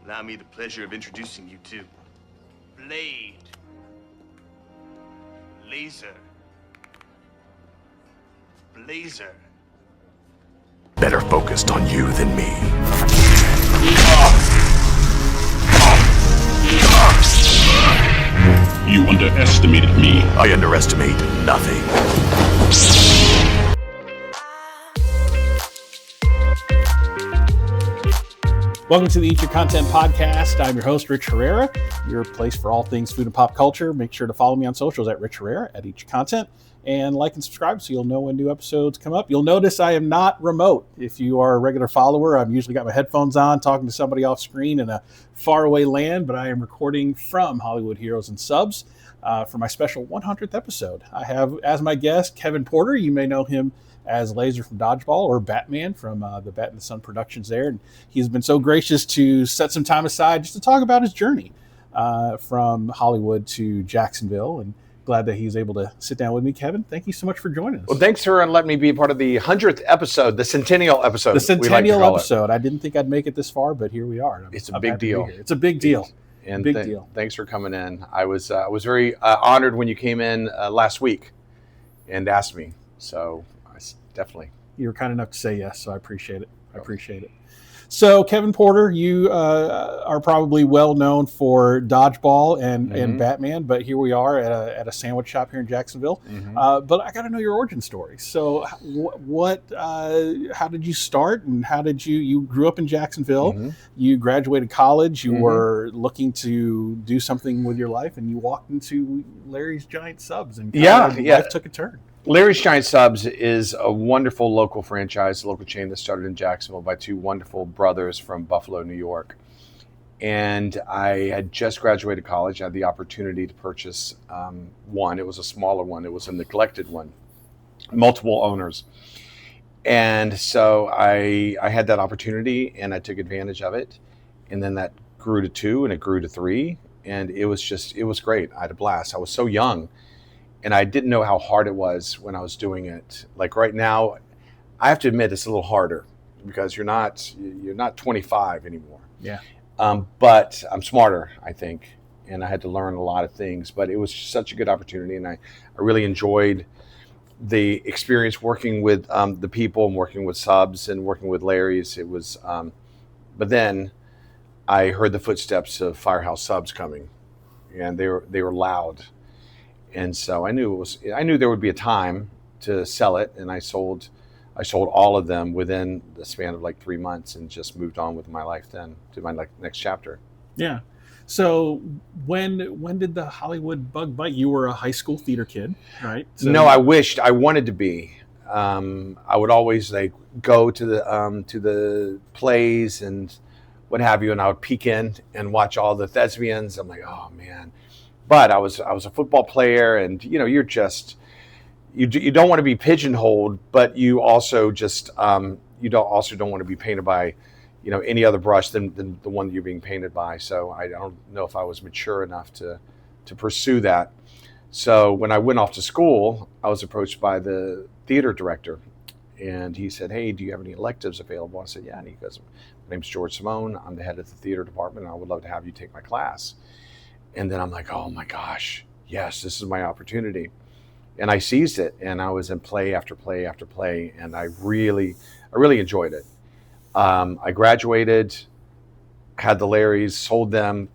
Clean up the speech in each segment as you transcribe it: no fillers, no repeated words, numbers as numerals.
Allow me the pleasure of introducing you to Blade, Laser, Blazer. Better focused on you than me. You underestimated me. I underestimate nothing. Welcome to the Eat Your Content podcast. I'm your host, Rich Herrera, your place for all things food and pop culture. Make sure to follow me on socials at Rich Herrera, at Eat Your Content, and like and subscribe so you'll know when new episodes come up. You'll notice I am not remote. If you are a regular follower, I've usually got my headphones on, talking to somebody off screen in a faraway land, but I am recording from Hollywood Heroes and Subs for my special 100th episode. I have as my guest Kevin Porter. You may know him as Laser from Dodgeball, or Batman from the Bat in the Sun productions there. And he's been so gracious to set some time aside just to talk about his journey from Hollywood to Jacksonville. And glad that he's able to sit down with me. Kevin, thank you so much for joining us. Well, thanks for letting me be a part of the 100th episode, the centennial episode. The centennial episode. I didn't think I'd make it this far, but here we are. It's a big deal. It's a big deal. And big deal. Thanks for coming in. I was very honored when you came in last week and asked me. So definitely. You were kind enough to say yes, so I appreciate it. I appreciate it. So, Kevin Porter, you are probably well known for Dodgeball and Batman, but here we are at a sandwich shop here in Jacksonville. But I got to know your origin story. So, how did you start, and how did you grew up in Jacksonville? You graduated college. You were looking to do something with your life, and you walked into Larry's Giant Subs, and life took a turn. Larry's Giant Subs is a wonderful local franchise, a local chain that started in Jacksonville by two wonderful brothers from Buffalo, New York. And I had just graduated college. I had the opportunity to purchase one. It was a smaller one. It was a neglected one, multiple owners. And so I had that opportunity, and I took advantage of it. And then that grew to two, and it grew to three. And it was great. I had a blast. I was so young. And I didn't know how hard it was when I was doing it. Like right now, I have to admit it's a little harder because you're not 25 anymore. Yeah. But I'm smarter, I think, and I had to learn a lot of things. But it was such a good opportunity, and I really enjoyed the experience working with the people and working with Subs and working with Larry's. It was, but then I heard the footsteps of Firehouse Subs coming, and they were loud. And so I knew there would be a time to sell it, and I sold all of them within the span of like 3 months, and just moved on with my life then to my next chapter. Yeah. So when did the Hollywood bug bite? You were a high school theater kid, right? So no, I wanted to be. I would always go to the plays and what have you, and I would peek in and watch all the thespians. I'm like, oh man. But I was a football player, and you're just you don't want to be pigeonholed, but you also just don't want to be painted by any other brush than the one that you're being painted by. So I don't know if I was mature enough to pursue that. So when I went off to school, I was approached by the theater director, and he said, "Hey, do you have any electives available?" I said, "Yeah." And he goes, "My name's George Simone. I'm the head of the theater department, and I would love to have you take my class." And then I'm like, oh my gosh, yes, this is my opportunity. And I seized it, and I was in play after play after play, and I really enjoyed it. I graduated, had the Larrys, sold them,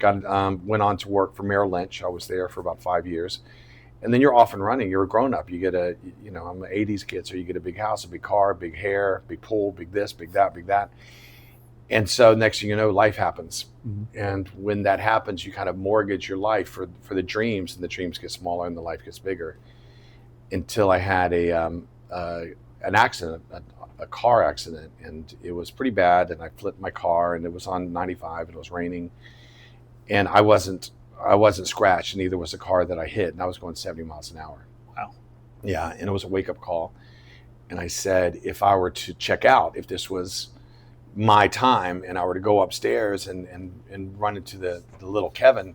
went on to work for Merrill Lynch. I was there for about 5 years. And then you're off and running. You're a grown-up. You get I'm an 80s kid, so you get a big house, a big car, big hair, big pool, big this, big that, big that. And so next thing you know, life happens. And when that happens, you kind of mortgage your life for the dreams, and the dreams get smaller and the life gets bigger. Until I had an accident, a car accident, and it was pretty bad. And I flipped my car, and it was on 95, and it was raining. And I wasn't scratched, and neither was the car that I hit. And I was going 70 miles an hour. Wow. Yeah, and it was a wake-up call. And I said, if I were to check out, if this was my time, and I were to go upstairs and run into the little Kevin,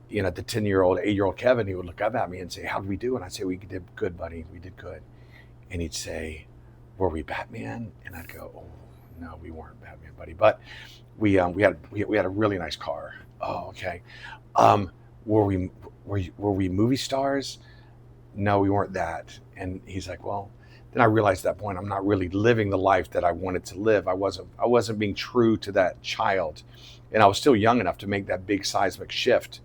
the 10-year-old, 8-year-old Kevin, he would look up at me and say, "How did we do?" And I'd say, "We did good, buddy. We did good." And he'd say, "Were we Batman?" And I'd go, "Oh, no, we weren't Batman, buddy." But we had a really nice car. Oh, okay. Were we movie stars? No, we weren't that. And he's like, well, then I realized at that point I'm not really living the life that I wanted to live. I wasn't being true to that child, and I was still young enough to make that big seismic shift.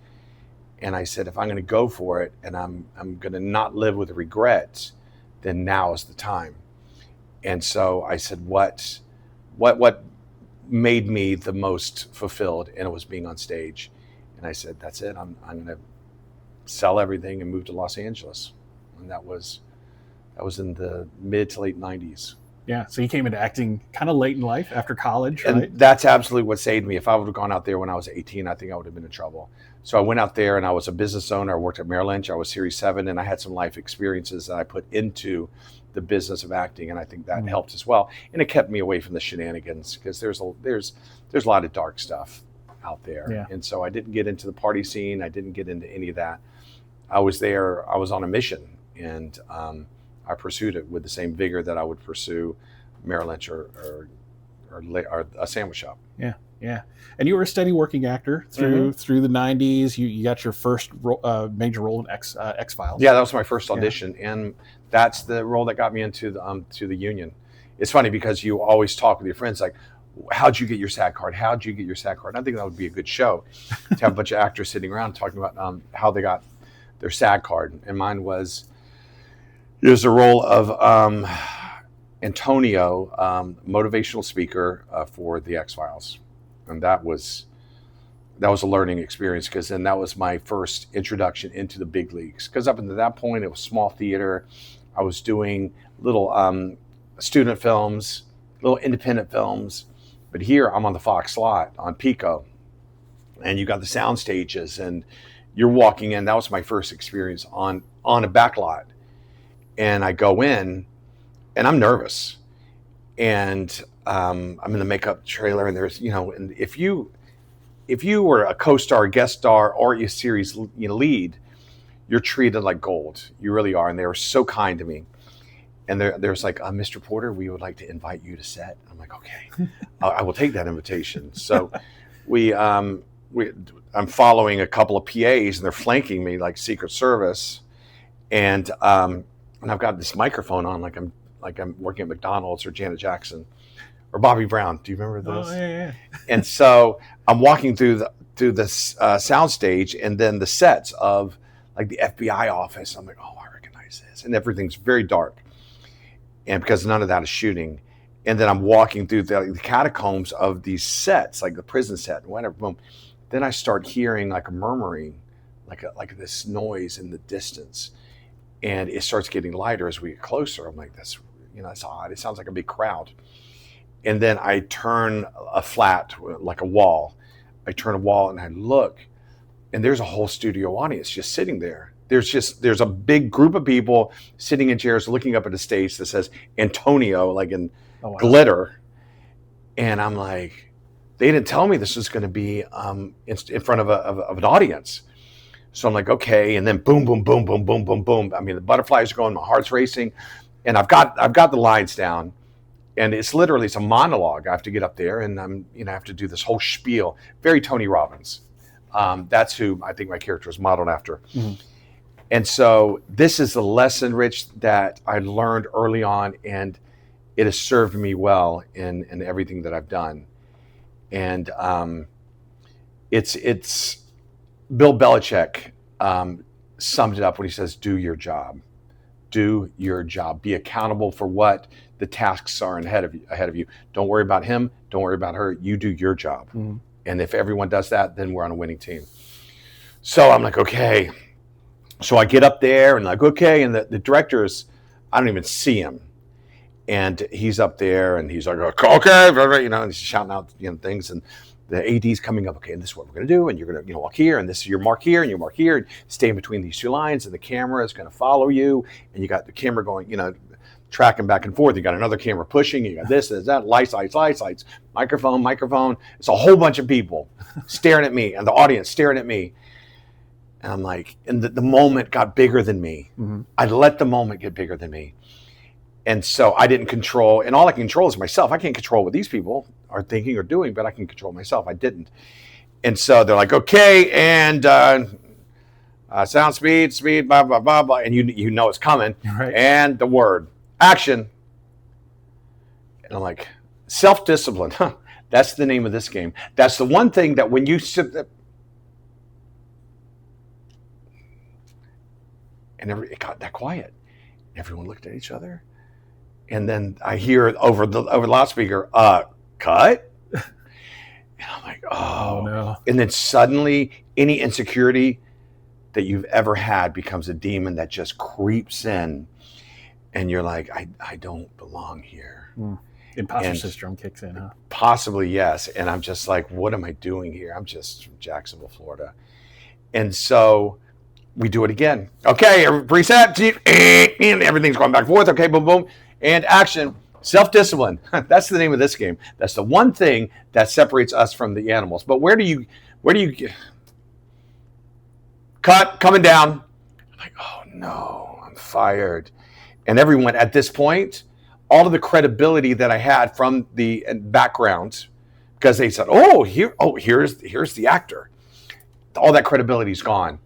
And I said, if I'm going to go for it, and I'm going to not live with regrets, then now is the time. And so I said, what made me the most fulfilled? And it was being on stage. And I said, that's it. I'm going to sell everything and move to Los Angeles. And that was in the mid to late 90s. Yeah. So you came into acting kind of late in life after college, right? And that's absolutely what saved me. If I would have gone out there when I was 18, I think I would have been in trouble. So I went out there and I was a business owner. I worked at Merrill Lynch. I was Series 7, and I had some life experiences that I put into the business of acting, and I think that helped as well. And it kept me away from the shenanigans, because there's a lot of dark stuff out there. Yeah. And so I didn't get into the party scene. I didn't get into any of that. I was there. I was on a mission, and I pursued it with the same vigor that I would pursue Merrill Lynch or a sandwich shop. Yeah, yeah. And you were a steady working actor through the 90s. You got your first major role in X-Files. Yeah, that was my first audition, and that's the role that got me into the union. It's funny because you always talk with your friends like, how'd you get your SAG card? How'd you get your SAG card? And I think that would be a good show to have a bunch of actors sitting around talking about how they got their SAG card. And mine was, there's a role of Antonio, motivational speaker for the X-Files. And that was a learning experience, because then that was my first introduction into the big leagues. Because up until that point, it was small theater. I was doing little student films, little independent films. But here I'm on the Fox lot on Pico, and you got the sound stages, and you're walking in. That was my first experience on a back lot. And I go in, and I'm nervous. And I'm in the makeup trailer, and there's, and if you were a co-star, guest star, or a series lead, you're treated like gold. You really are. And they were so kind to me. And there's like, Mr. Porter, we would like to invite you to set. I'm like, okay, I will take that invitation. So I'm following a couple of PAs, and they're flanking me like Secret Service. And I've got this microphone on, like I'm working at McDonald's or Janet Jackson or Bobby Brown. Do you remember those? Oh, yeah. And so I'm walking through the sound stage, and then the sets of like the FBI office. I'm like, oh, I recognize this. And everything's very dark. And because none of that is shooting. And then I'm walking through the catacombs of these sets, like the prison set and whatever, boom. Then I start hearing like a murmuring, like this noise in the distance. And it starts getting lighter as we get closer. I'm like, that's odd. It sounds like a big crowd. And then I turn a flat, like a wall. I turn a wall and I look, and there's a whole studio audience just sitting there. There's a big group of people sitting in chairs looking up at a stage that says Antonio, like in glitter. And I'm like, they didn't tell me this was going to be in front of an audience. So I'm like, okay. And then boom, boom, boom, boom, boom, boom, boom. I mean, the butterflies are going, my heart's racing, and I've got the lines down, and it's a monologue. I have to get up there, and I have to do this whole spiel. Very Tony Robbins. That's who I think my character is modeled after. Mm-hmm. And so this is the lesson, Rich, that I learned early on, and it has served me well in everything that I've done. And it's Bill Belichick summed it up when he says, do your job. Do your job. Be accountable for what the tasks are ahead of you. Don't worry about him. Don't worry about her. You do your job. Mm-hmm. And if everyone does that, then we're on a winning team. So I'm like, okay. So I get up there and like, okay. And the directors, I don't even see him. And he's up there and he's like, okay, and he's shouting out, things. And the AD's coming up, okay, and this is what we're going to do. And you're going to, walk here, and this is your mark here, and your mark here, and stay in between these two lines. And the camera is going to follow you. And you got the camera going, tracking back and forth. You got another camera pushing. You got this, that, lights, microphone. It's a whole bunch of people staring at me, and the audience staring at me. And I'm like, and the moment got bigger than me. Mm-hmm. I let the moment get bigger than me. And so I didn't control, and all I can control is myself. I can't control what these people are thinking or doing, but I can control myself. I didn't. And so they're like, okay, and sound, speed, blah, blah, blah, blah. And you know it's coming. Right. And the word, action. And I'm like, self-discipline. Huh, that's the name of this game. That's the one thing that when you sit there, and it got that quiet. Everyone looked at each other. And then I hear over the loudspeaker, cut. And I'm like, oh no. And then suddenly any insecurity that you've ever had becomes a demon that just creeps in. And you're like, I don't belong here. Imposter syndrome kicks in, huh? Possibly, yes. And I'm just like, what am I doing here? I'm just from Jacksonville, Florida. And so we do it again. Okay, preset, and everything's going back and forth. Okay, boom, boom. And action, self-discipline. That's the name of this game. That's the one thing that separates us from the animals. But where do you cut, coming down? I'm like, oh no, I'm fired. And everyone at this point, all of the credibility that I had from the background, because they said, here's the actor. All that credibility is gone.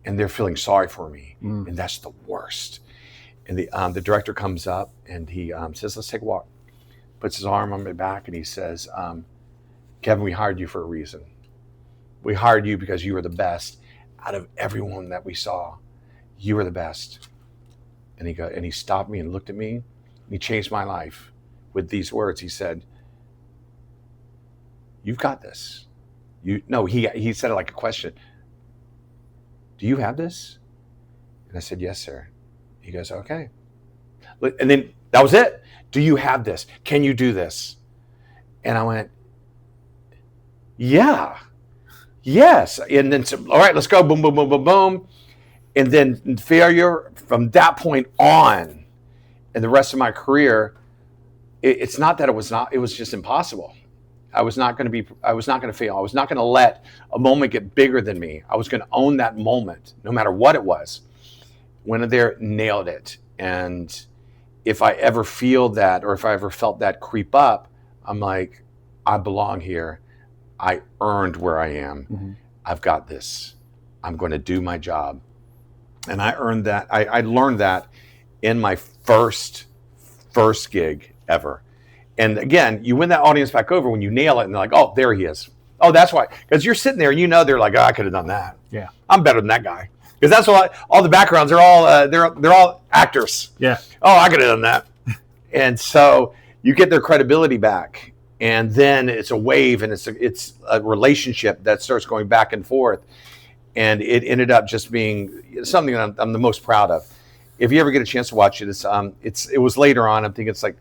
And they're feeling sorry for me. And that's the worst. And the director comes up and he says, let's take a walk. Puts his arm on my back and he says, Kevin, we hired you for a reason. We hired you because you were the best out of everyone that we saw. You were the best. And he stopped me and looked at me and he changed my life with these words. He said, you've got this. He said it like a question. Do you have this? And I said, yes, sir. He goes, okay. And then that was it. Do you have this? Can you do this? And I went, yeah, yes. And then, all right, let's go. Boom, boom, boom, boom, boom. And then failure from that point on and the rest of my career, it's not that it was just impossible. I was not going to fail. I was not going to let a moment get bigger than me. I was going to own that moment, no matter what it was. Went in there, nailed it. And if I ever feel that, or if I ever felt that creep up, I'm like, I belong here. I earned where I am. Mm-hmm. I've got this. I'm going to do my job. And I earned that. I learned that in my first gig ever. And again, you win that audience back over when you nail it and they're like, oh, there he is. Oh, that's why. Because you're sitting there and you know they're like, oh, I could have done that. Yeah. I'm better than that guy. Because that's why all the backgrounds are all they're all actors. Yeah. Oh, I could have done that. And so you get their credibility back. And then it's a wave and it's a relationship that starts going back and forth. And it ended up just being something that I'm the most proud of. If you ever get a chance to watch it, it was later on. I think it's like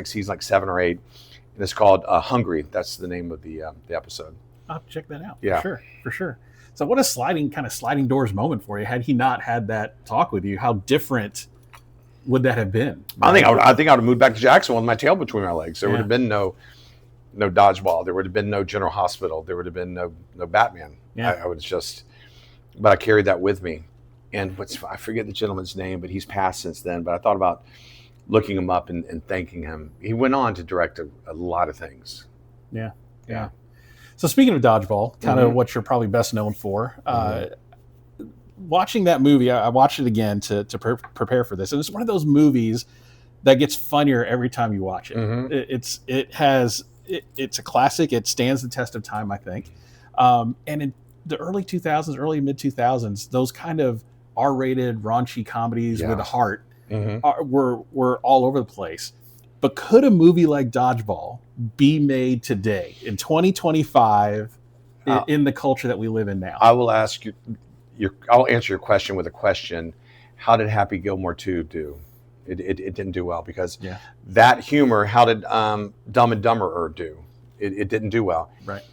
season like 7 or 8, and it's called Hungry. That's the name of the episode. I'll have to check that out. Yeah, for sure. So, what a sliding doors moment for you. Had he not had that talk with you, how different would that have been? I think I would have moved back to Jacksonville with my tail between my legs. There would have been no Dodgeball. There would have been no General Hospital. There would have been no Batman. Yeah. I was just, but I carried that with me. And I forget the gentleman's name, but he's passed since then. But I thought about looking him up and thanking him. He went on to direct a lot of things. Yeah. So speaking of Dodgeball, kind of what you're probably best known for, watching that movie, I watched it again to prepare for this. And it's one of those movies that gets funnier every time you watch it. Mm-hmm. It's a classic. It stands the test of time, I think. And in the early 2000s, early mid 2000s, those kind of R-rated raunchy comedies with a heart were all over the place. But could a movie like Dodgeball be made today in 2025 in the culture that we live in now? I will ask you. I'll answer your question with a question. How did Happy Gilmore 2 do? It didn't do well because that humor. How did Dumb and Dumberer do? It didn't do well. Right.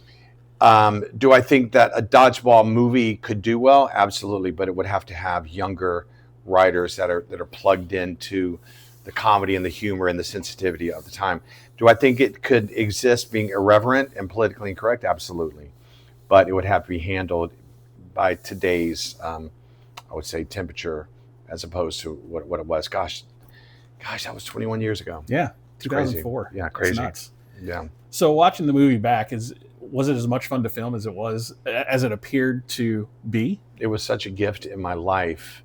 Do I think that a Dodgeball movie could do well? Absolutely, but it would have to have younger writers that are plugged into the comedy and the humor and the sensitivity of the time. Do I think it could exist being irreverent and politically incorrect? Absolutely, but it would have to be handled by today's, I would say, temperature as opposed to what it was. Gosh, Gosh, that was 21 years ago. Yeah, It's crazy. 2004. Yeah, crazy. That's nuts. Yeah. So watching the movie back, was it as much fun to film as it appeared to be? It was such a gift in my life,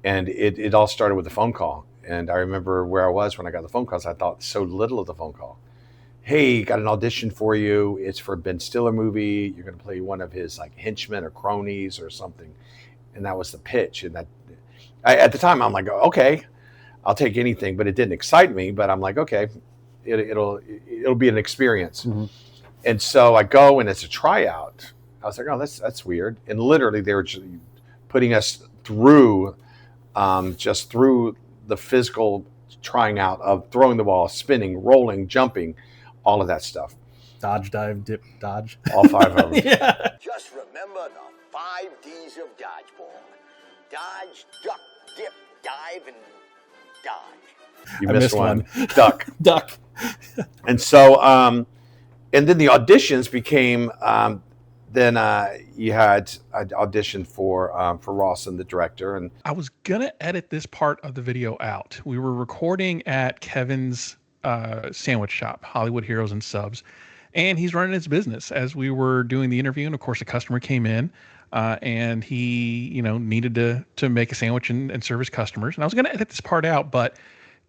and it all started with a phone call. And I remember where I was when I got the phone calls. I thought so little of the phone call. Hey, got an audition for you. It's for a Ben Stiller movie. You're going to play one of his like henchmen or cronies or something. And that was the pitch. And at the time, I'm like, okay, I'll take anything. But it didn't excite me. But I'm like, okay, it'll be an experience. Mm-hmm. And so I go, and it's a tryout. I was like, oh, that's weird. And literally, they were just putting us through, just through the physical trying out of throwing the ball, spinning, rolling, jumping, all of that stuff. Dodge, dive, dip, dodge. All 5 of them. Yeah. Just remember the 5 D's of dodgeball. Dodge, duck, dip, dive, and dodge. You missed one. Duck. Duck. And so, and then the auditions became, you had an audition for Rawson, the director. And I was going to edit this part of the video out. We were recording at Kevin's sandwich shop, Hollywood Heroes and Subs, and he's running his business as we were doing the interview. And of course, a customer came in and he, needed to make a sandwich and serve his customers. And I was going to edit this part out, but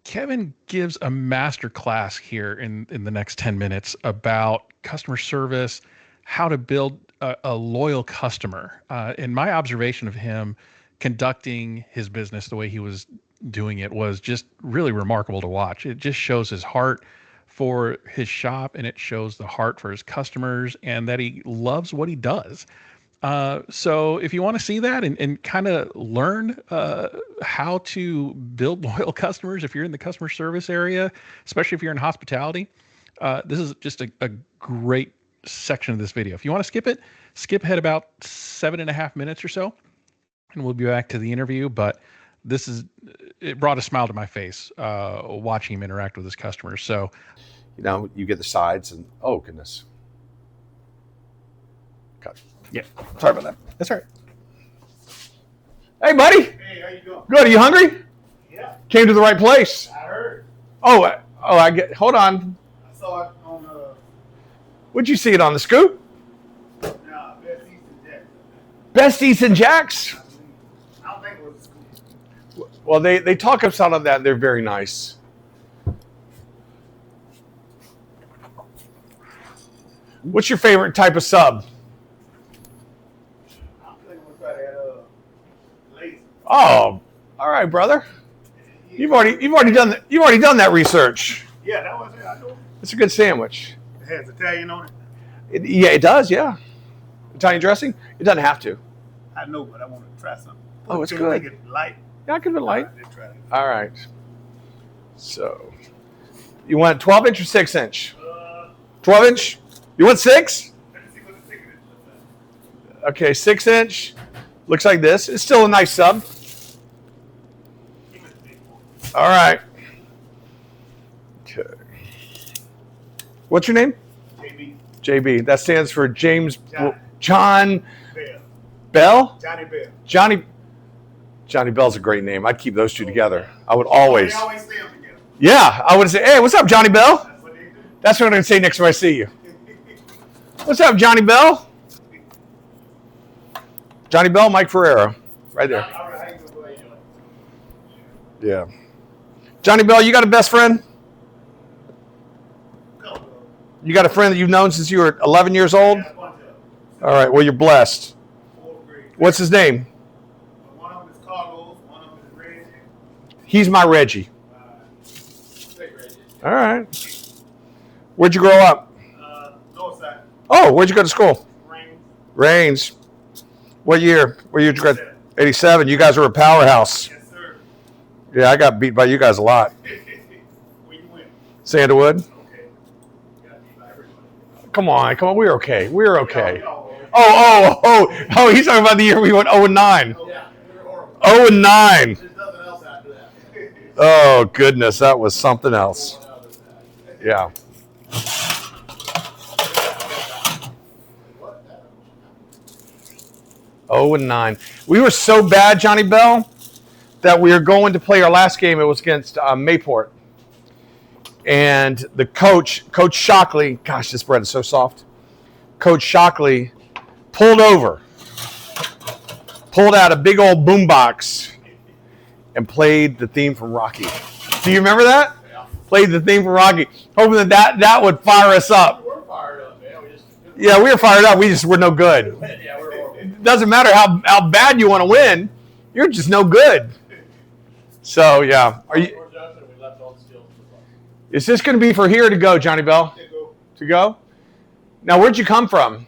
Kevin gives a master class here in the next 10 minutes about customer service, how to build a loyal customer. And my observation of him conducting his business the way he was doing it was just really remarkable to watch. It just shows his heart for his shop, and it shows the heart for his customers, and that he loves what he does. So if you want to see that and kind of learn how to build loyal customers, if you're in the customer service area, especially if you're in hospitality, this is just a great section of this video. If you want to skip ahead about 7.5 minutes or so, and we'll be back to the interview. But it brought a smile to my face watching him interact with his customers. So, you get the sides, and oh goodness, cut. Yeah, sorry about that. That's all right. Hey, buddy. Hey, how you doing? Good. Are you hungry? Yeah. Came to the right place. I heard. I get. Hold on. I saw it on Would you see it on the scoop? Best East and Jacks. Best East and Jacks. I don't think it was a scoop. Well, they talk us out of that. They're very nice. What's your favorite type of sub? I think we'll try that lazy. Oh, all right, brother. You've already done that research. Yeah, that was it. I know. It's a good sandwich. It has Italian on it. Yeah, it does. Yeah, Italian dressing. It doesn't have to. I know, but I want to try something. Oh, it's Can good. Make it light. Yeah, I could be light. Let's try it. All right. So, you want 12-inch or 6-inch? 12-inch. You want 6? Let me see what the thickness is. Okay, 6-inch. Looks like this. It's still a nice sub. Keep it big boy. All right. Okay. What's your name? JB. JB. That stands for James John. Bell. Johnny Bell. Johnny Bell's a great name. I'd keep those two together. I would always. They always stay them together. Yeah, I would say, hey, what's up, Johnny Bell? That's what they do. That's what I'm going to say next time I see you. What's up, Johnny Bell? Johnny Bell, Mike Ferrera. Right there. All right, how you doing? Go ahead, Yeah. Johnny Bell, you got a best friend? No. You got a friend that you've known since you were 11 years old? Yeah, bunch of them. All right, well, you're blessed. 4th grade. What's his name? One of them is Carlos. One of them is Reggie. He's my Reggie. Say Reggie. All right. Where'd you grow up? Northside. Oh, where'd you go to school? Rain. Rains. What year? Where you grad? 87. You guys were a powerhouse. Yes, sir. Yeah, I got beat by you guys a lot. Where you went? Sandalwood. Okay. Got beat by everybody. Come on. We're okay. We're okay. Y'all. Oh, he's talking about the year we went 0-9. Yeah, we were horrible. 0-9. There's nothing else after that. Oh, goodness. That was something else. Yeah. Oh, and 9. We were so bad, Johnny Bell, that we were going to play our last game. It was against Mayport. And the Coach Shockley, gosh, this bread is so soft. Coach Shockley pulled out a big old boombox and played the theme from Rocky. Do you remember that? Yeah. Played the theme from Rocky, hoping that would fire us up. We were fired up, man. Yeah, we were fired up. We just were no good. Yeah, we're horrible. It doesn't matter how bad you want to win, you're just no good. So yeah, are you? We left all the skills in the front. Is this going to be for here to go, Johnny Bell? To go? Now, where'd you come from?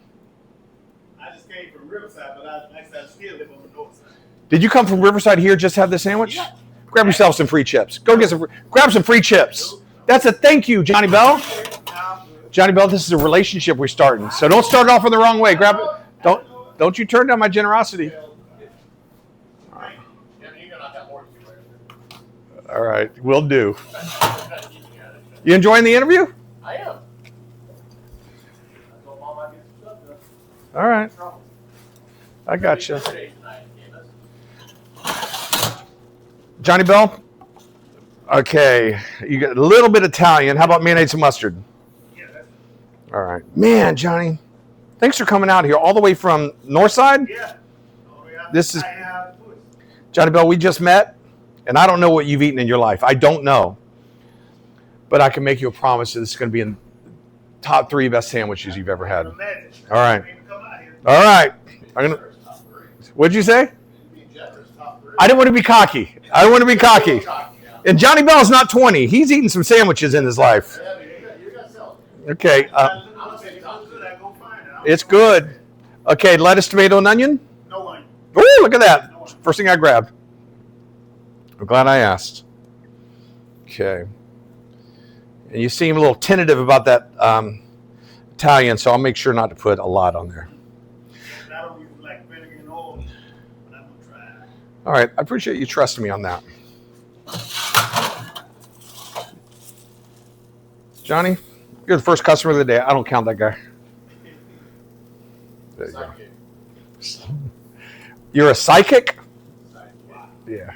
I just came from Riverside, but I still live on the north side. Did you come from Riverside here just to have the sandwich? Yeah. Grab yourself some free chips. Go get grab some free chips. That's a thank you, Johnny Bell. Johnny Bell, this is a relationship we're starting. So don't start it off in the wrong way. Grab it. Don't you turn down my generosity. All right, will do. You enjoying the interview? I am. All right. I got you. Johnny Bell? Okay, you got a little bit Italian. How about mayonnaise and mustard? All right. Man, Johnny, thanks for coming out here all the way from Northside. Yeah. This is Johnny Bell, we just met, and I don't know what you've eaten in your life. I don't know. But I can make you a promise that this is going to be in top 3 best sandwiches you've ever had. All right. All right. What'd you say? I didn't want to be cocky. And Johnny Bell's not 20. He's eating some sandwiches in his life. Okay. It's good. Okay, lettuce, tomato, and onion? No onion. Ooh, look at that. First thing I grabbed. I'm glad I asked. Okay. And you seem a little tentative about that Italian, so I'll make sure not to put a lot on there. I don't even like vinegar and oil, but I'm going to try it. All right. I appreciate you trusting me on that. Johnny, you're the first customer of the day. I don't count that guy. There you go. You're a psychic? Yeah.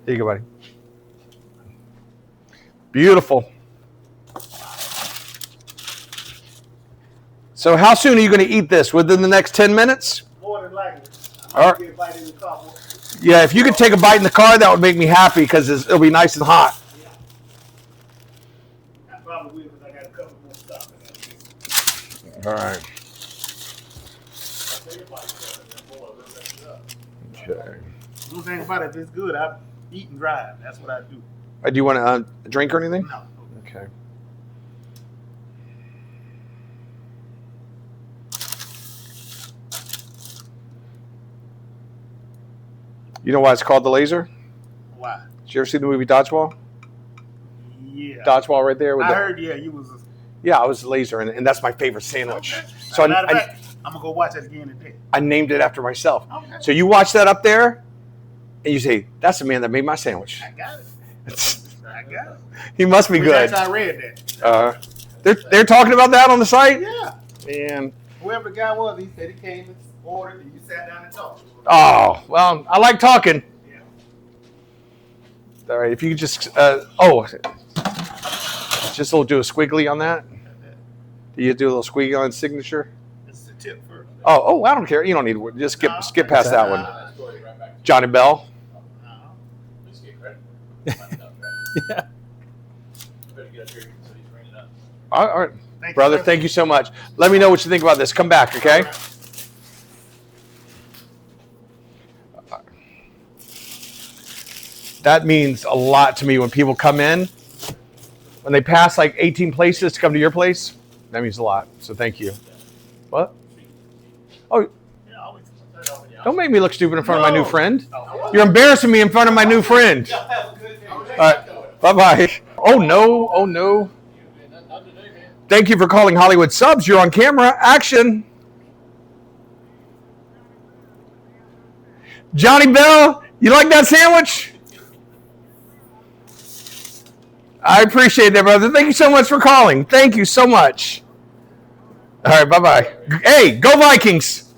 There you go, buddy. Beautiful. So how soon are you going to eat this? Within the next 10 minutes? More than likely. All right. Get a bite in the car. Yeah, if you could take a bite in the car, that would make me happy because it'll be nice and hot. I probably will because I got a couple more stuff. All right. Okay. The thing about it, if it's good, I eat and drive. That's what I do. Do you want a drink or anything? No. Okay. You know why it's called the laser? Why? Did you ever see the movie Dodgeball? Yeah. Dodgeball right there. With I heard, yeah, you was. Yeah, I was the laser, and that's my favorite sandwich. Okay. So I'm going to go watch it again today. I named it after myself. Okay. So you watch that up there, and you say, that's the man that made my sandwich. I got it. I got it. He must be good. I read that. They're talking about that on the site? Yeah. Man. Whoever the guy was, he said he came and ordered, and you sat down and talked. Oh, well, I like talking. Yeah. All right, if you could just, just a little do a squiggly on that. Do you do a little squiggly on signature? This is the tip first. Oh, I don't care. You don't need to. Just skip past that one. Johnny Bell. Yeah. All right, brother. Thank you so much. Let me know what you think about this. Come back, okay? That means a lot to me when people come in. When they pass like 18 places to come to your place, that means a lot. So thank you. What? Oh, don't make me look stupid in front of my new friend. You're embarrassing me in front of my new friend. All right, bye-bye. Oh, no. Oh, no. Thank you for calling Hollywood Subs. You're on camera. Action. Johnny Bell, you like that sandwich? I appreciate that, brother. Thank you so much for calling. Thank you so much. All right, bye-bye. Hey, go Vikings.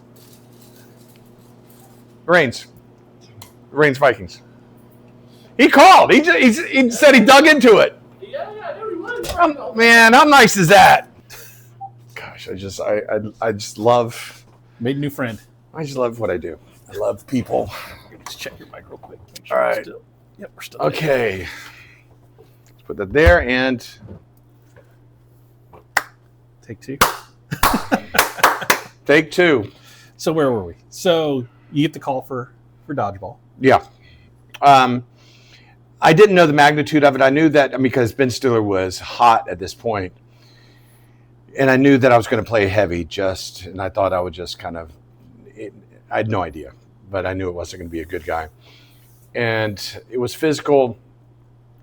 Reigns Vikings. He called. He said he dug into it. Yeah, I knew he was. Man, how nice is that? Gosh, I just love. Made a new friend. I just love what I do. I love people. Just check your mic real quick. Make sure All we're right. still. Yep, we're still. Okay. Let's put that there and Take two. take two. So where were we? So you get the call for Dodgeball. Yeah. I didn't know the magnitude of it. I knew that because Ben Stiller was hot at this point, and I knew that I was going to play heavy and I thought I would just kind of, I had no idea, but I knew it wasn't going to be a good guy. And it was physical.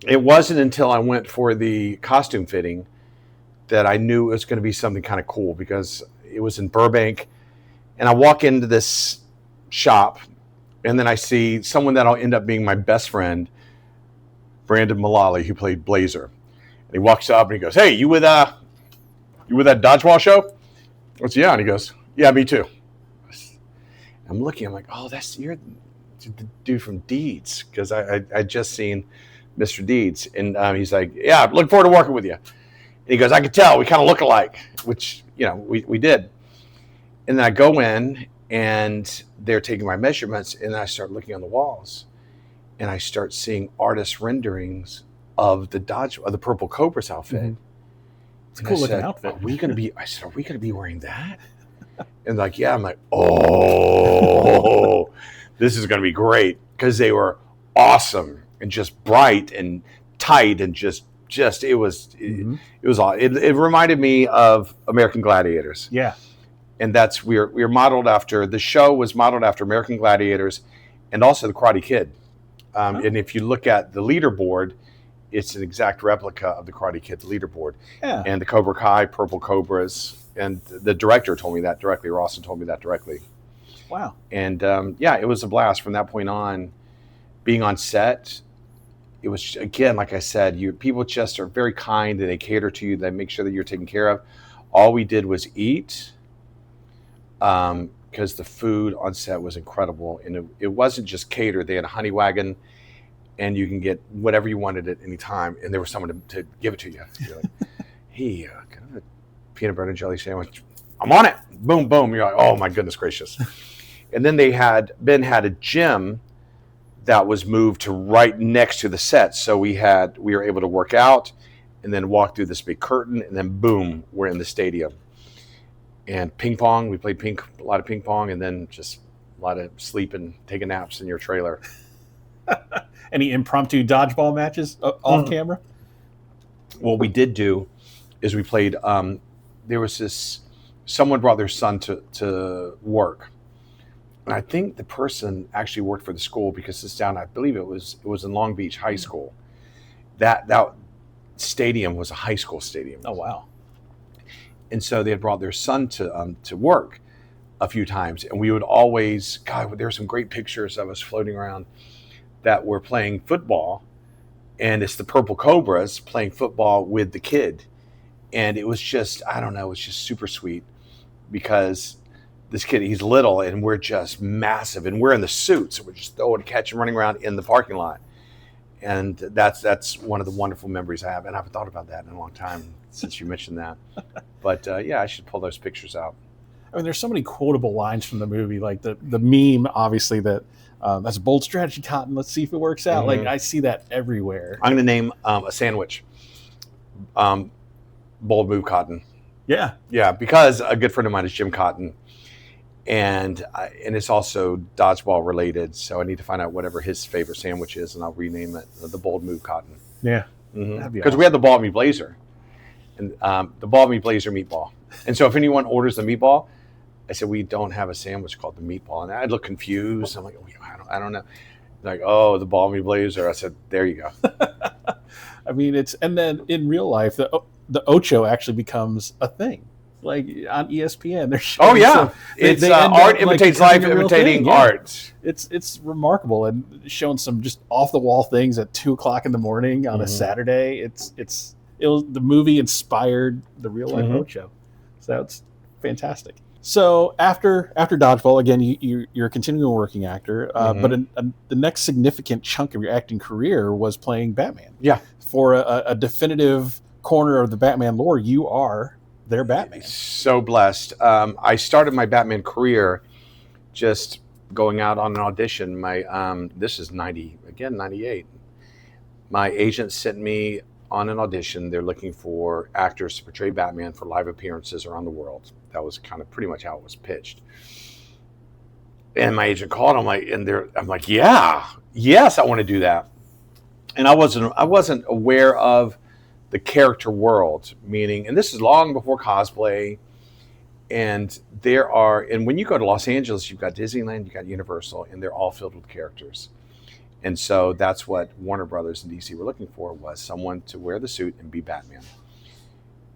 It wasn't until I went for the costume fitting that I knew it was going to be something kind of cool, because it was in Burbank, and I walk into this shop, and then I see someone that'll end up being my best friend, Brandon Mullally, who played Blazer. And he walks up and he goes, "Hey, you with that Dodgeball show?" I said, "Yeah." And he goes, "Yeah, me too." I'm looking, I'm like, "Oh, you're the dude from Deeds," because I just seen Mr. Deeds. And he's like, "Yeah, look forward to working with you." And he goes, "I could tell, we kind of look alike," which, we did. And then I go in, and they're taking my measurements, and I start looking on the walls, and I start seeing artist renderings of the Purple Cobra's outfit. Mm-hmm. It's a cool looking outfit. Are we going to be wearing that? And like, yeah, I'm like, oh, this is going to be great, because they were awesome and just bright and tight and just it was awesome. It reminded me of American Gladiators. Yeah. And we're modeled after, the show was modeled after American Gladiators and also the Karate Kid. And if you look at the leaderboard, it's an exact replica of the Karate Kid, the leaderboard. Yeah. And the Cobra Kai, Purple Cobras, and the director told me that directly. Rawson told me that directly. Wow. And it was a blast from that point on. Being on set, it was, again, like I said, people just are very kind, and they cater to you. They make sure that you're taken care of. All we did was eat, because the food on set was incredible. And it wasn't just catered. They had a honey wagon, and you can get whatever you wanted at any time. And there was someone to give it to you. You're like, "Hey, can I have a peanut butter and jelly sandwich?" "I'm on it." Boom, boom. You're like, "Oh my goodness gracious." And then Ben had a gym that was moved to right next to the set. So we were able to work out and then walk through this big curtain, and then boom, we're in the stadium. And ping pong, we played a lot of ping pong, and then just a lot of sleep and taking naps in your trailer. Any impromptu dodgeball matches off camera? What we did do is we played, there was someone brought their son to work. And I think the person actually worked for the school, because it's down, I believe it was in Long Beach High School. That stadium was a high school stadium. Oh, wow. And so they had brought their son to work a few times. And we would always, God, there were some great pictures of us floating around that were playing football. And it's the Purple Cobras playing football with the kid. And it was just, I don't know, it's just super sweet, because this kid, he's little, and we're just massive, and we're in the suits, so we're just throwing catch and running around in the parking lot. And that's one of the wonderful memories I have. And I haven't thought about that in a long time since you mentioned that. But yeah, I should pull those pictures out. I mean, there's so many quotable lines from the movie, like the meme, obviously, that that's a bold strategy, Cotton. Let's see if it works out. Mm-hmm. Like, I see that everywhere. I'm going to name a sandwich, Bold Move Cotton. Yeah. Yeah, because a good friend of mine is Jim Cotton. And it's also dodgeball related, so I need to find out whatever his favorite sandwich is, and I'll rename it the Bold Move Cotton. Yeah, because we had the ball meat blazer, and the ball meat blazer meatball. And so if anyone orders the meatball, I said, we don't have a sandwich called the meatball, and I'd look confused. I'm like, I don't know. Like, oh, the ball meat blazer. I said, there you go. I mean, and then in real life, the Ocho actually becomes a thing. Like on ESPN, they're showing. Oh yeah, it's art imitates life, imitating art. It's remarkable, and showing some just off the wall things at 2:00 in the morning on a Saturday. The movie inspired the real life Ocho, so it's fantastic. So after Dodgeball, again, you're a continuing working actor, but the next significant chunk of your acting career was playing Batman. Yeah. For a definitive corner of the Batman lore, you are their Batman. So blessed. I started my Batman career just going out on an audition. This is 98. My agent sent me on an audition. They're looking for actors to portray Batman for live appearances around the world. That was kind of pretty much how it was pitched. And my agent called. I'm like, yes, I want to do that. And I wasn't aware of the character world, meaning, and this is long before cosplay. And when you go to Los Angeles, you've got Disneyland, you've got Universal, and they're all filled with characters. And so that's what Warner Brothers and DC were looking for, was someone to wear the suit and be Batman.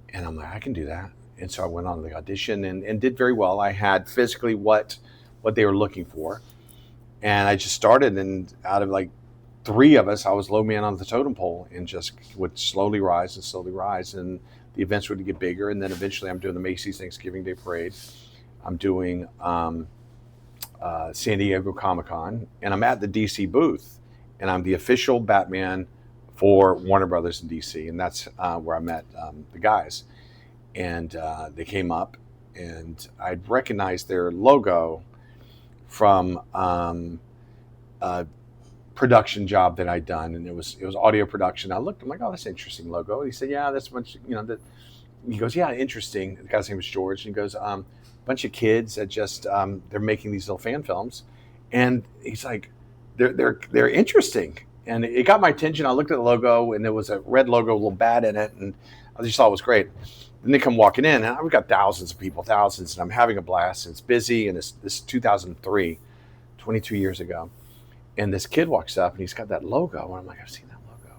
And I'm like, I can do that. And so I went on the audition and did very well. I had physically what they were looking for. And I just started, and out of like 3 of us, I was low man on the totem pole and just would slowly rise. And the events would get bigger. And then eventually I'm doing the Macy's Thanksgiving Day Parade. I'm doing San Diego Comic-Con, and I'm at the DC booth, and I'm the official Batman for Warner Brothers and DC. And that's where I met the guys. And they came up, and I'd recognized their logo from a production job that I'd done, and it was audio production. I looked, I'm like, oh, that's an interesting logo. And he said, yeah, that's much, that. He goes, yeah, interesting. The guy's name was George, and he goes, a bunch of kids that just they're making these little fan films, and he's like, they're interesting, and it got my attention. I looked at the logo, and there was a red logo, a little bat in it, and I just thought it was great. Then they come walking in, and we've got thousands of people, and I'm having a blast, and it's busy, and this is 2003, 22 years ago. And this kid walks up, and he's got that logo, and I'm like, I've seen that logo.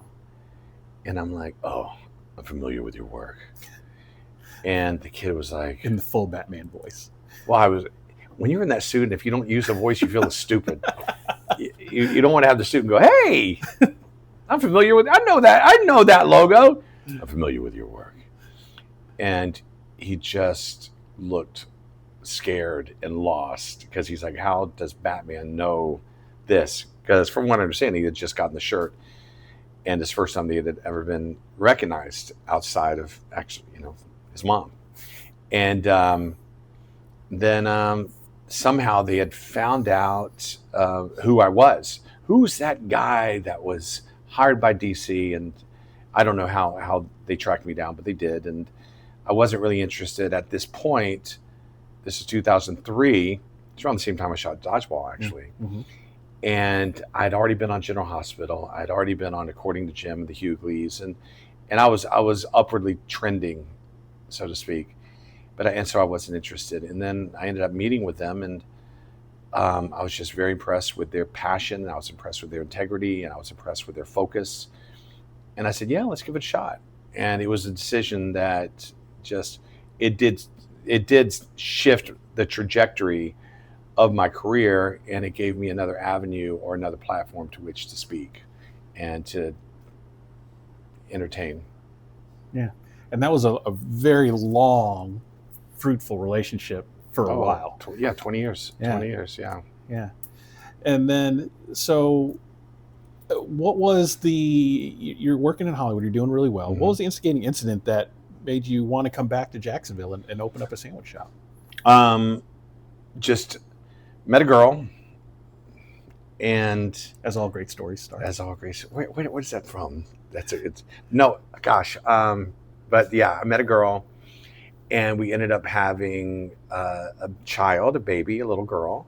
And I'm like, oh, I'm familiar with your work. And the kid was like... In the full Batman voice. Well, when you're in that suit, and if you don't use the voice, you feel stupid. You don't want to have the suit and go, hey, I know that logo. I'm familiar with your work. And he just looked scared and lost, because he's like, how does Batman know this? Because from what I understand, he had just gotten the shirt, and it's the first time they had ever been recognized outside of actually, his mom. And then somehow they had found out who I was. Who's that guy that was hired by DC? And I don't know how they tracked me down, but they did. And I wasn't really interested at this point. This is 2003. It's around the same time I shot Dodgeball, actually. Mm-hmm. And I'd already been on General Hospital. I'd already been on According to Jim, the Hughleys, and I was upwardly trending, so to speak. And so I wasn't interested. And then I ended up meeting with them, and I was just very impressed with their passion, and I was impressed with their integrity, and I was impressed with their focus. And I said, yeah, let's give it a shot. And it was a decision that just, it did shift the trajectory of my career, and it gave me another avenue or another platform to which to speak and to entertain. Yeah. And that was a very long, fruitful relationship for a while. 20 years. Yeah. 20 years, yeah. Yeah. And then, so what was you're working in Hollywood, you're doing really well. Mm-hmm. What was the instigating incident that made you want to come back to Jacksonville and open up a sandwich shop? Just met a girl, and as all great stories start. Wait, what is that from? But yeah, I met a girl, and we ended up having a baby, a little girl.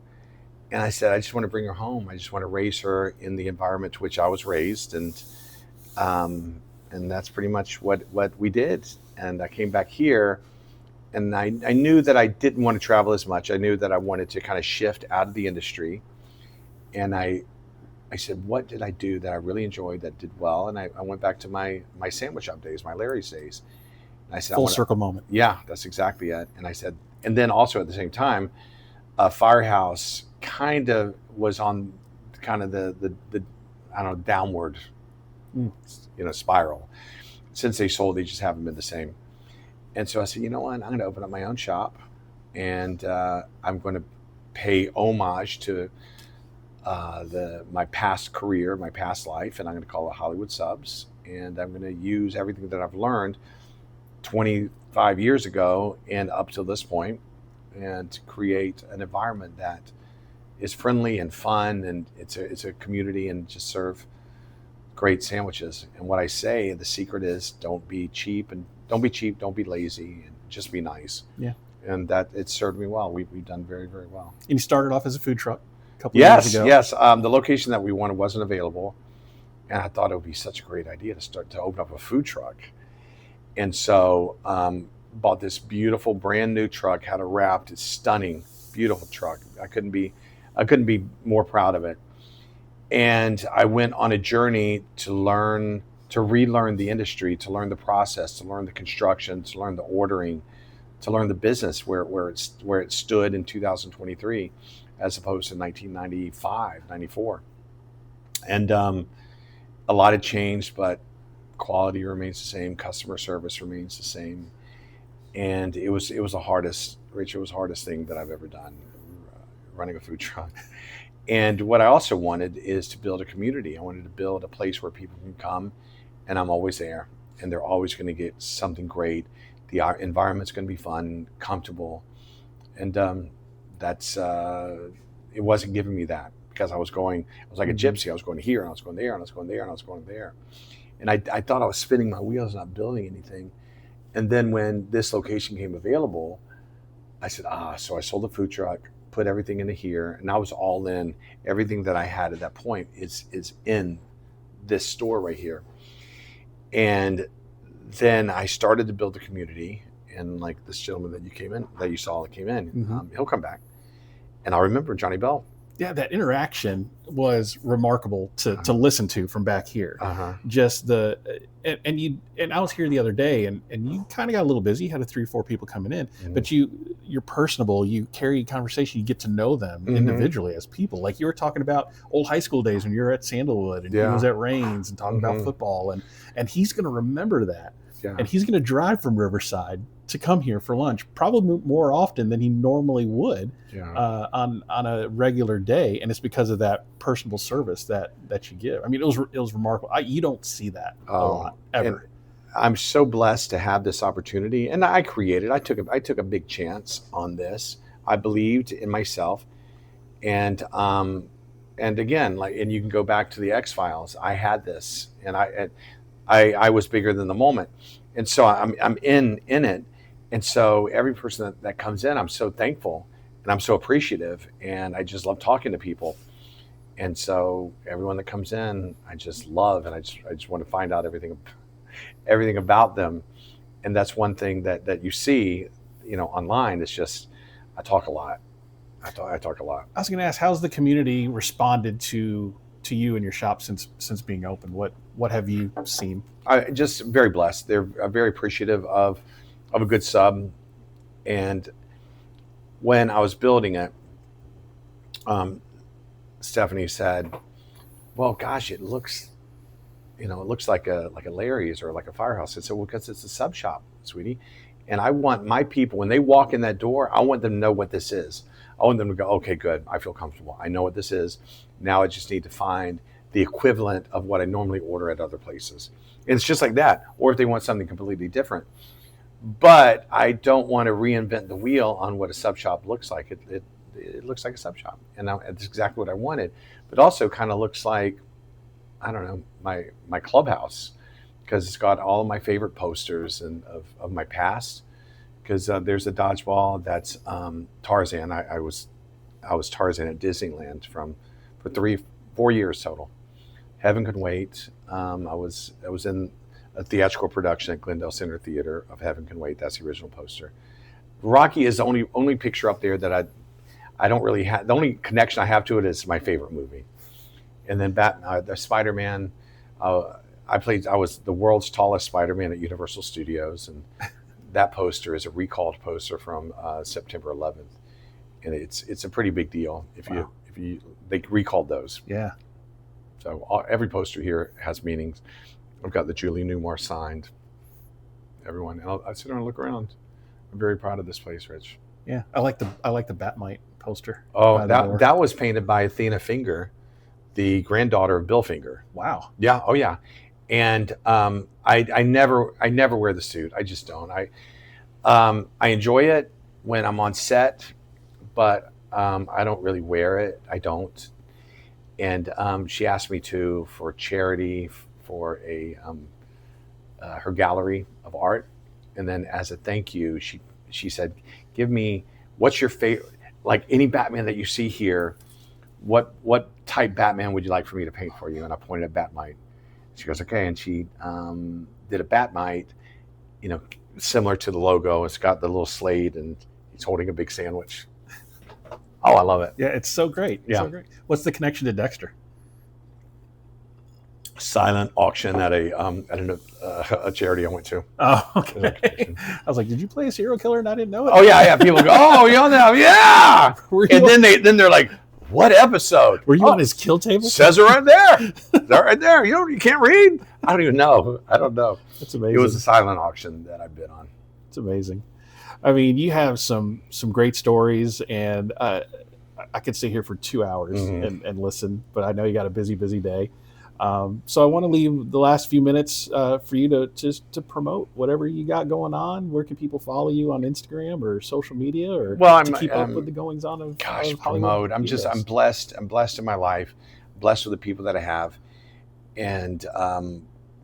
And I said, I just want to bring her home. I just want to raise her in the environment to which I was raised, and that's pretty much what we did. And I came back here, and I knew that I didn't want to travel as much. I knew that I wanted to kind of shift out of the industry. And I said, what did I do that I really enjoyed, that did well? And I went back to my sandwich shop days, my Larry's days. And I said, full circle moment. Yeah, that's exactly it. And I said, and then also at the same time, Firehouse kind of was on kind of the I don't know, downward, spiral. Since they sold, they just haven't been the same. And so I said, you know what, I'm going to open up my own shop, and I'm going to pay homage to my past career, my past life, and I'm going to call it Hollywood Subs. And I'm going to use everything that I've learned 25 years ago and up to this point, and to create an environment that is friendly and fun, and it's a community, and just serve great sandwiches. And what I say, the secret is don't be cheap, don't be lazy, and just be nice. Yeah. And that it served me well. We've done very, very well. And you started off as a food truck a couple of years ago. Yes. The location that we wanted wasn't available. And I thought it would be such a great idea to open up a food truck. And so bought this beautiful brand new truck, had it wrapped, it's stunning, beautiful truck. I couldn't be more proud of it. And I went on a journey to relearn the industry, to learn the process, to learn the construction, to learn the ordering, to learn the business where it stood in 2023 as opposed to 1995, 94. And a lot had changed, but quality remains the same, customer service remains the same. And it was the hardest, Rich, it was the hardest thing that I've ever done, running a food truck. And what I also wanted is to build a community. I wanted to build a place where people can come, and I'm always there, and they're always going to get something great. The environment's going to be fun, comfortable, and it wasn't giving me that, because I was like a gypsy. I was going here, and I was going there, and I was going there, and I was going there. And I thought I was spinning my wheels, not building anything. And then when this location came available, I said, so I sold the food truck, put everything into here, and I was all in. Everything that I had at that point is in this store right here. And then I started to build the community, and like this gentleman that you saw that came in, he'll come back. And I remember Johnny Bell. Yeah, that interaction was remarkable to listen to from back here. Just and I was here the other day, and you kind of got a little busy. You had 3 or 4 people coming in, but you're personable. You carry conversation. You get to know them individually as people. Like you were talking about old high school days when you were at Sandalwood and he was at Rains and talking about football, and he's going to remember that. Yeah. And he's going to drive from Riverside to come here for lunch, probably more often than he normally would on a regular day. And it's because of that personable service that you give. I mean, it was remarkable. You don't see that a lot ever. I'm so blessed to have this opportunity, and I took a big chance on this. I believed in myself, and again, and you can go back to the X-Files. I had this, and I was bigger than the moment, and so I'm in it, and so every person that comes in, I'm so thankful, and I'm so appreciative, and I just love talking to people, and so everyone that comes in, I just love, and I just want to find out everything about them. And that's one thing that you see, online. It's just I talk a lot. I talk a lot. I was going to ask, how's the community responded to you and your shop since being open? What have you seen? Just very blessed. They're very appreciative of a good sub. And when I was building it, Stephanie said, "Well, gosh, it looks like a Larry's or like a Firehouse." I said, "Well, because it's a sub shop, sweetie. And I want my people, when they walk in that door, I want them to know what this is. I want them to go, okay, good. I feel comfortable. I know what this is. Now I just need to find the equivalent of what I normally order at other places." And it's just like that. Or if they want something completely different. But I don't want to reinvent the wheel on what a sub shop looks like. It looks like a sub shop. And that's exactly what I wanted. But also kind of looks like, I don't know, my clubhouse, because it's got all of my favorite posters and of my past. Because there's a Dodgeball that's Tarzan. I was Tarzan at Disneyland for 3-4 years total. Heaven Can Wait. I was in a theatrical production at Glendale Center Theater of Heaven Can Wait. That's the original poster. Rocky is the only picture up there that I don't really have. The only connection I have to it is my favorite movie. And then the Spider-Man. I was the world's tallest Spider-Man at Universal Studios, and that poster is a recalled poster from September 11th, and it's a pretty big deal if they recalled those. Yeah. So every poster here has meanings. I've got the Julie Newmar signed. Everyone, and I sit there and look around. I'm very proud of this place, Rich. Yeah, I like the Batmite poster. Oh, that was painted by Athena Finger, the granddaughter of Bill Finger. Wow. Yeah. Oh yeah. And I never wear the suit. I just don't. I enjoy it when I'm on set, but I don't really wear it. I don't. And she asked me to for charity for her gallery of art, and then as a thank you, she said, "Give me what's your favorite, like any Batman that you see here. What type Batman would you like for me to paint for you?" And I pointed at Batmite. She goes, "Okay," and she did a Batmite, similar to the logo. It's got the little slate, and he's holding a big sandwich. Oh, I love it. Yeah, it's so great. Yeah. So great. What's the connection to Dexter? Silent auction at a charity I went to. Oh, okay. I was like, did you play a serial killer and I didn't know it? Oh yeah. People go, "Oh, you're on that." Yeah. And then they're like, "What episode?" Were you on his kill table? Says it right there. They're right there. You can't read. I don't even know. I don't know. That's amazing. It was a silent auction that I've been on. It's amazing. I mean, you have some great stories, and I could sit here for 2 hours and listen, but I know you got a busy day. So I want to leave the last few minutes for you to promote whatever you got going on. Where can people follow you on Instagram or social media, or to keep up with the goings on of Gosh, of promote. Hollywood? I'm blessed. I'm blessed in my life. Blessed with the people that I have, and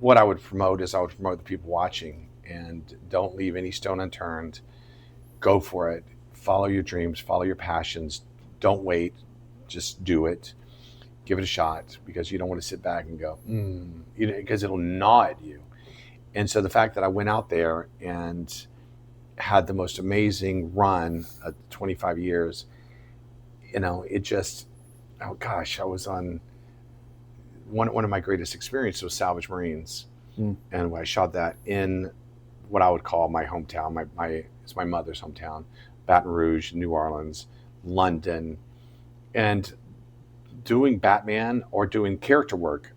what I would promote is the people watching, and don't leave any stone unturned. Go for it. Follow your dreams. Follow your passions. Don't wait. Just do it. Give it a shot, because you don't want to sit back and go, because it'll gnaw at you. And so the fact that I went out there and had the most amazing run of 25 years, it just, oh gosh, I was on one of my greatest experiences was Salvage Marines. And I shot that in what I would call my hometown. It's my mother's hometown, Baton Rouge, New Orleans, London, and doing Batman or doing character work.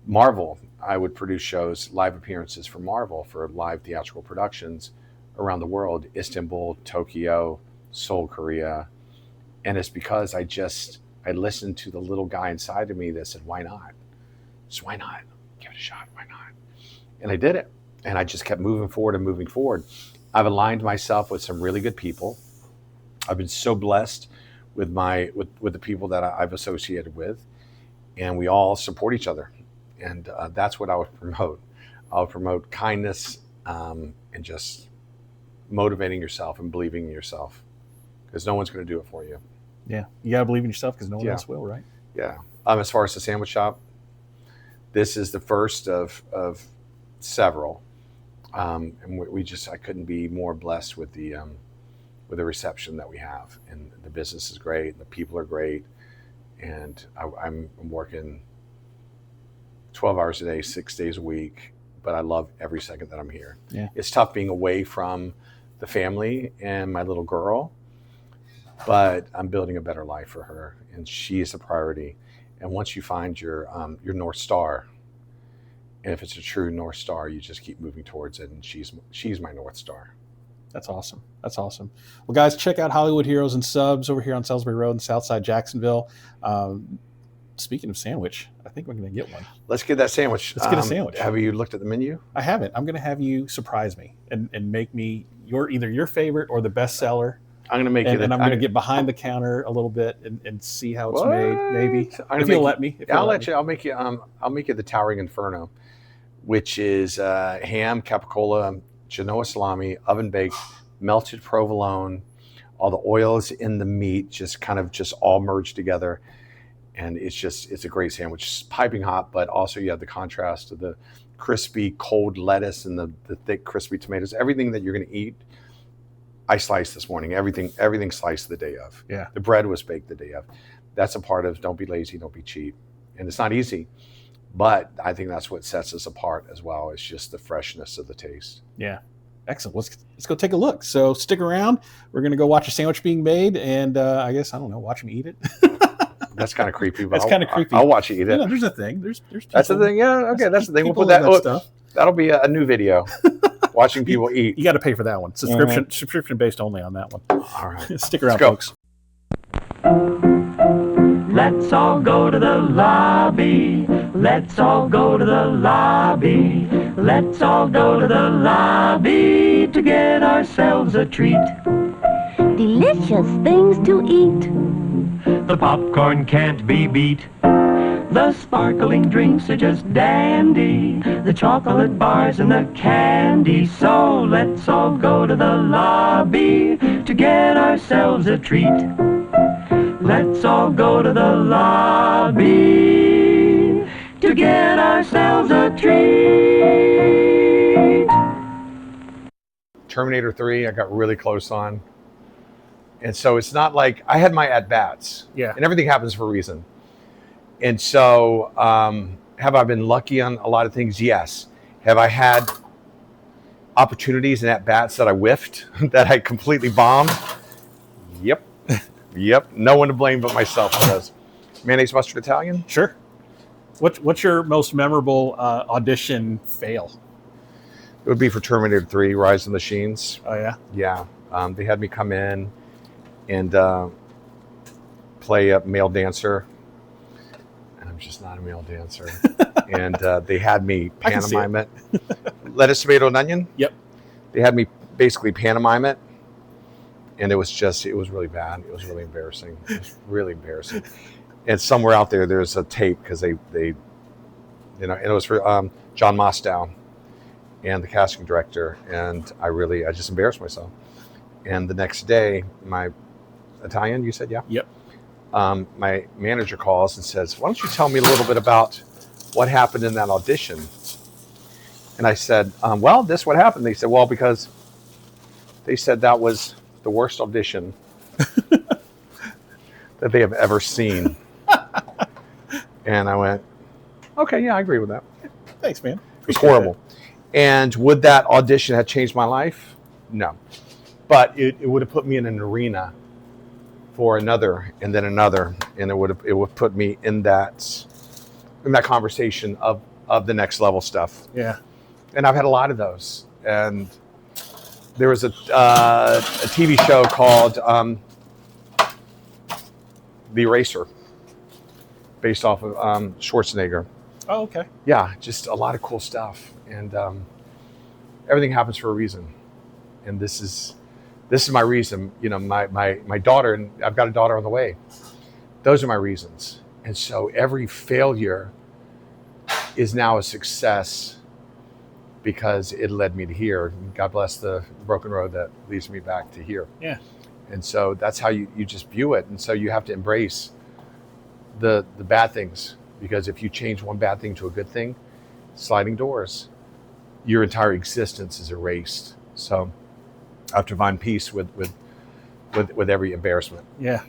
Marvel, I would produce shows, live appearances for Marvel for live theatrical productions around the world, Istanbul, Tokyo, Seoul, Korea. And it's because I listened to the little guy inside of me that said, why not? Just why not? Give it a shot. Why not? And I did it. And I just kept moving forward. I've aligned myself with some really good people. I've been so blessed with the people that I've associated with, and we all support each other. And that's what I would promote. I would promote kindness and just motivating yourself and believing in yourself, because no one's going to do it for you. Yeah, you got to believe in yourself, because no one else will, right? Yeah. As far as the sandwich shop, this is the first of several. And I couldn't be more blessed with the reception that we have, and the business is great, the people are great, and I'm working 12 hours a day, 6 days a week, but I love every second that I'm here. Yeah. It's tough being away from the family and my little girl, but I'm building a better life for her, and she is a priority. And once you find your North Star, and if it's a true North Star, you just keep moving towards it, and she's my North Star. That's awesome. Well, guys, check out Hollywood Heroes and Subs over here on Salisbury Road in Southside Jacksonville. Speaking of sandwich, I think we're going to get one. Let's get that sandwich. Let's get a sandwich. Have you looked at the menu? I haven't. I'm going to have you surprise me and make me either your favorite or the best seller. I'm going to make and I'm going to get behind the counter a little bit and see how it's made. Maybe if you'll let me. I'll let you. I'll make you. I'll make you the Towering Inferno, which is ham, capicola, Genoa salami, oven baked, melted provolone. All the oils in the meat just all merged together, and it's a great sandwich. It's piping hot, but also you have the contrast of the crispy cold lettuce and the thick crispy tomatoes. Everything that you're going to eat, I sliced this morning. Everything sliced the day of. Yeah. The bread was baked the day of. That's a part of don't be lazy, don't be cheap. And it's not easy, but I think that's what sets us apart as well. It's just the freshness of the taste. Yeah. Excellent. Let's go take a look. So stick around. We're going to go watch a sandwich being made, and I guess, I don't know, watch me eat it. That's kind of creepy. But That's kind of creepy. I'll watch you eat it. Yeah, there's a thing. There's people, that's the thing. Yeah. Okay. That's the thing. We'll put that stuff. That'll be a new video. watching people eat. You got to pay for that one. Subscription based only on that one. All right. Stick around, Let's folks. Let's all go to the lobby. Let's all go to the lobby. Let's all go to the lobby to get ourselves a treat. Delicious things to eat. The popcorn can't be beat. The sparkling drinks are just dandy. The chocolate bars and the candy. So let's all go to the lobby to get ourselves a treat. Let's all go to the lobby to get ourselves a treat. Terminator 3, I got really close on. And so it's not like I had my at-bats. Yeah. And everything happens for a reason. And so have I been lucky on a lot of things? Yes. Have I had opportunities and at-bats that I whiffed, that I completely bombed? Yep. Yep. No one to blame but myself for those. Mayonnaise, mustard, Italian? Sure. What's your most memorable audition fail? It would be for Terminator 3, Rise of the Machines. Oh, yeah? Yeah. They had me come in and play a male dancer. And I'm just not a male dancer. And they had me pantomime it. Lettuce, tomato, and onion? Yep. They had me basically pantomime it. And it was really bad. It was really embarrassing. It was really embarrassing. And somewhere out there's a tape because they and it was for John Mostow and the casting director. And I just embarrassed myself. And the next day, my Italian, you said, yeah? Yep. My manager calls and says, why don't you tell me a little bit about what happened in that audition? And I said, well, this what happened. They said, well, because they said that was the worst audition that they have ever seen. And I went, okay, yeah, I agree with that. Thanks, man. It was horrible. And would that audition have changed my life? No. But it would have put me in an arena for another and then another. And it would put me in that conversation of the next level stuff. Yeah. And I've had a lot of those. And there was a TV show called The Eraser, based off of Schwarzenegger. Oh, okay. Yeah, just a lot of cool stuff. And everything happens for a reason. And this is my reason. You know, my daughter, and I've got a daughter on the way. Those are my reasons. And so every failure is now a success because it led me to here. God bless the broken road that leads me back to here. Yeah. And so that's how you just view it. And so you have to embrace the bad things, because if you change one bad thing to a good thing, sliding doors, your entire existence is erased. So I have to find peace with every embarrassment. Yeah.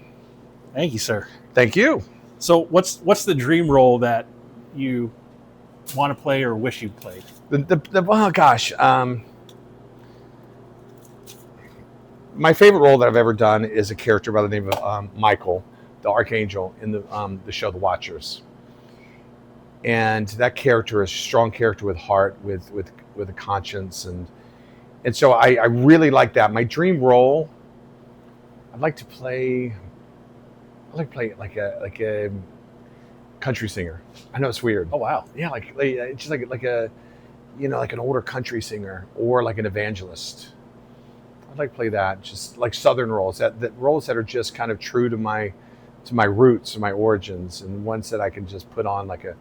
Thank you, sir. Thank you. So what's the dream role that you want to play or wish you'd played? Oh gosh. My favorite role that I've ever done is a character by the name of Michael, the Archangel, in the show The Watchers. And that character is a strong character with heart, with a conscience, and so I really like that. My dream role, I'd like to play like a country singer. I know it's weird. Oh wow. Yeah, it's just like a like an older country singer or like an evangelist. I'd like to play that, just like Southern roles, that roles that are just kind of true to my roots and my origins, and ones that I can just put on like a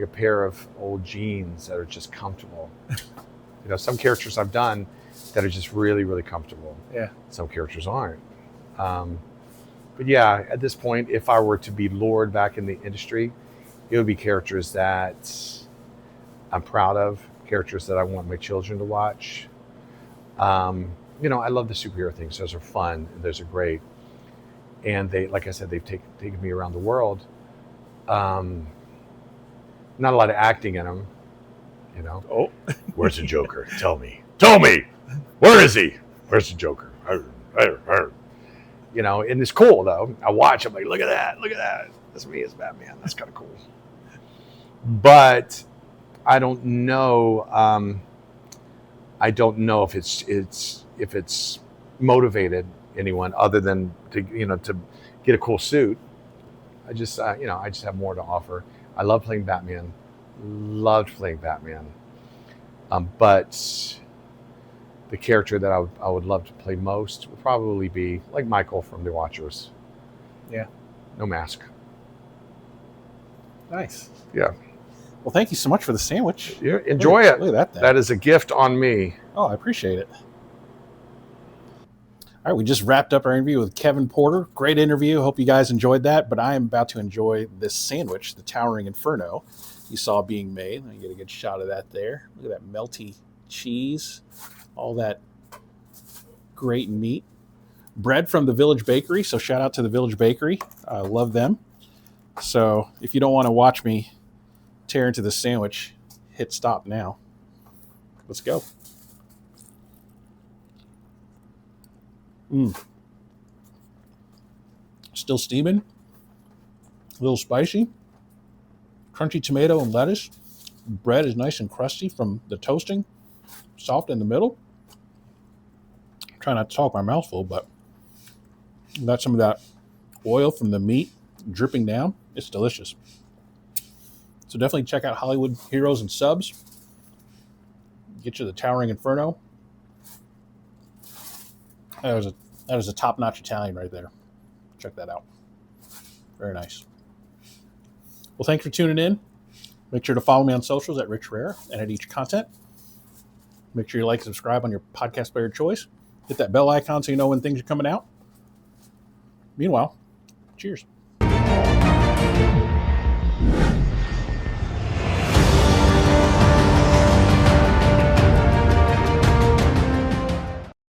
pair of old jeans that are just comfortable. Some characters I've done that are just really, really comfortable. Yeah. Some characters aren't. But yeah, at this point, if I were to be lured back in the industry, it would be characters that I'm proud of, characters that I want my children to watch. I love the superhero things. Those are fun. Those are great. And they, like I said, they've taken me around the world. Not a lot of acting in them, Oh, where's the Joker? Tell me. Where is he? Where's the Joker? And it's cool though. I watch, I'm like, look at that. That's me as Batman. That's kind of cool. But I don't know I don't know if it's motivated anyone other than to get a cool suit. I just have more to offer. I love playing Batman. Loved playing Batman. But the character that I would love to play most would probably be like Michael from The Watchers. Yeah. No mask. Nice. Yeah. Well, thank you so much for the sandwich. Yeah, enjoy it. Look at that thing. That is a gift on me. Oh, I appreciate it. All right, we just wrapped up our interview with Kevin Porter. Great interview. Hope you guys enjoyed that. But I am about to enjoy this sandwich, the Towering Inferno, you saw being made. Let me get a good shot of that there. Look at that melty cheese, all that great meat. Bread from the Village Bakery, so shout out to the Village Bakery. I love them. So if you don't want to watch me tear into the sandwich, hit stop now. Let's go. Still steaming. A little spicy. Crunchy tomato and lettuce. Bread is nice and crusty from the toasting. Soft in the middle. Try not to talk my mouth full, but got some of that oil from the meat dripping down. It's delicious. So definitely check out Hollywood Heroes and Subs. Get you the Towering Inferno. That was a top-notch Italian right there. Check that out. Very nice. Well, thanks for tuning in. Make sure to follow me on socials at Rich Herrera and at Each Content. Make sure you like and subscribe on your podcast player of choice. Hit that bell icon so you know when things are coming out. Meanwhile, cheers.